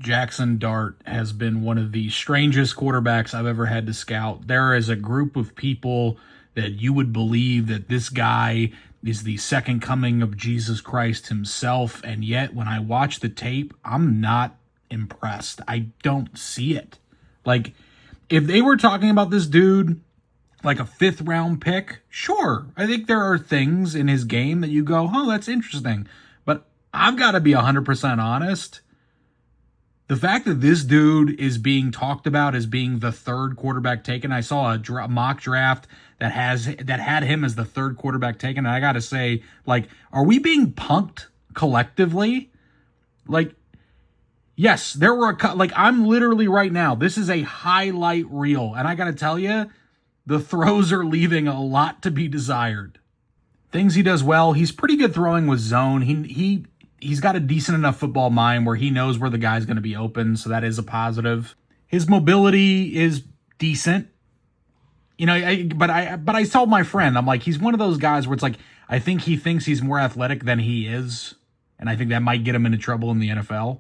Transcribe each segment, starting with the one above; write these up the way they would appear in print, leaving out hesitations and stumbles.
Jaxson Dart has been one of the strangest quarterbacks I've ever had to scout. There is a group of people that you would believe that this guy is the second coming of Jesus Christ himself, and yet when I watch the tape, I'm not impressed. I don't see it. Like, if they were talking about this dude like a fifth round pick, sure. I think there are things in his game that you go, oh, that's interesting. But I've got to be 100% honest. The fact that this dude is being talked about as being the third quarterback taken, I saw a mock draft that had him as the third quarterback taken, and I got to say, like, are we being punked collectively? Like, yes, there were I'm literally right now, this is a highlight reel, and I got to tell you, the throws are leaving a lot to be desired. Things he does well, he's pretty good throwing with zone. He's got a decent enough football mind where he knows where the guy's going to be open, so that is a positive. His mobility is decent. You know, but I told my friend, I'm like, he's one of those guys where it's like, I think he thinks he's more athletic than he is, and I think that might get him into trouble in the NFL.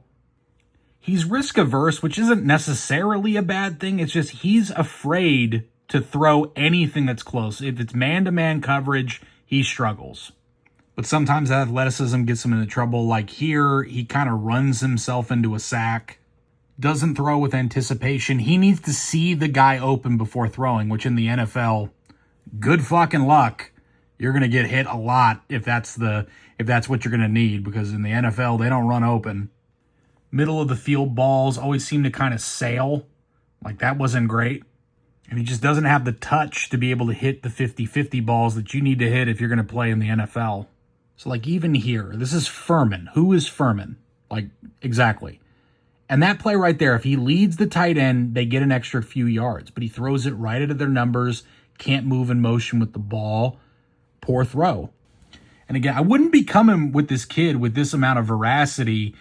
He's risk averse, which isn't necessarily a bad thing. It's just he's afraid to throw anything that's close. If it's man-to-man coverage, he struggles. But sometimes athleticism gets him into trouble. Like here, he kind of runs himself into a sack, doesn't throw with anticipation. He needs to see the guy open before throwing, which in the NFL, good fucking luck. You're going to get hit a lot if that's what you're going to need, because in the NFL, they don't run open. Middle of the field balls always seem to kind of sail. Like that wasn't great. And he just doesn't have the touch to be able to hit the 50-50 balls that you need to hit if you're going to play in the NFL. So, like, even here, this is Furman. Who is Furman? Like, exactly. And that play right there, if he leads the tight end, they get an extra few yards. But he throws it right into their numbers, can't move in motion with the ball. Poor throw. And again, I wouldn't be coming with this kid with this amount of veracity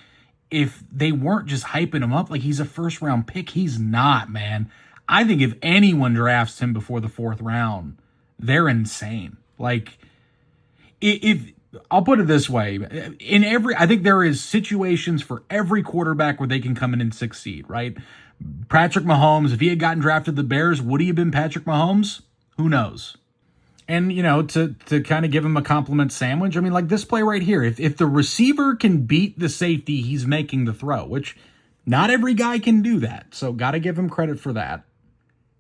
if they weren't just hyping him up like he's a first-round pick. He's not, man. I think if anyone drafts him before the fourth round, they're insane. Like, if I'll put it this way, I think there is situations for every quarterback where they can come in and succeed, right? Patrick Mahomes, if he had gotten drafted to the Bears, would he have been Patrick Mahomes? Who knows? And, you know, to kind of give him a compliment sandwich, I mean, like this play right here, if the receiver can beat the safety, he's making the throw, which not every guy can do that. So got to give him credit for that.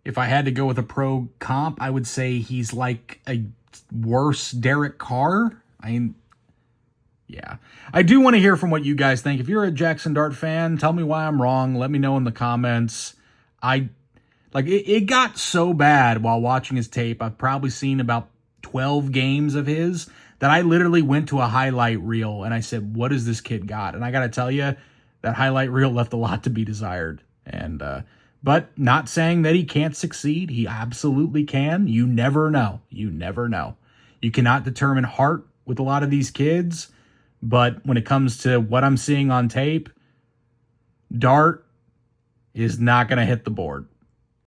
If I had to go with a pro comp, I would say he's like a worse Derek Carr. Yeah. I do want to hear from what you guys think. If you're a Jaxson Dart fan, tell me why I'm wrong. Let me know in the comments. It got so bad while watching his tape. I've probably seen about 12 games of his that I literally went to a highlight reel and I said, what has this kid got? And I got to tell you, that highlight reel left a lot to be desired. And, but not saying that he can't succeed. He absolutely can. You never know. You never know. You cannot determine heart with a lot of these kids. But when it comes to what I'm seeing on tape, Dart is not going to hit the board.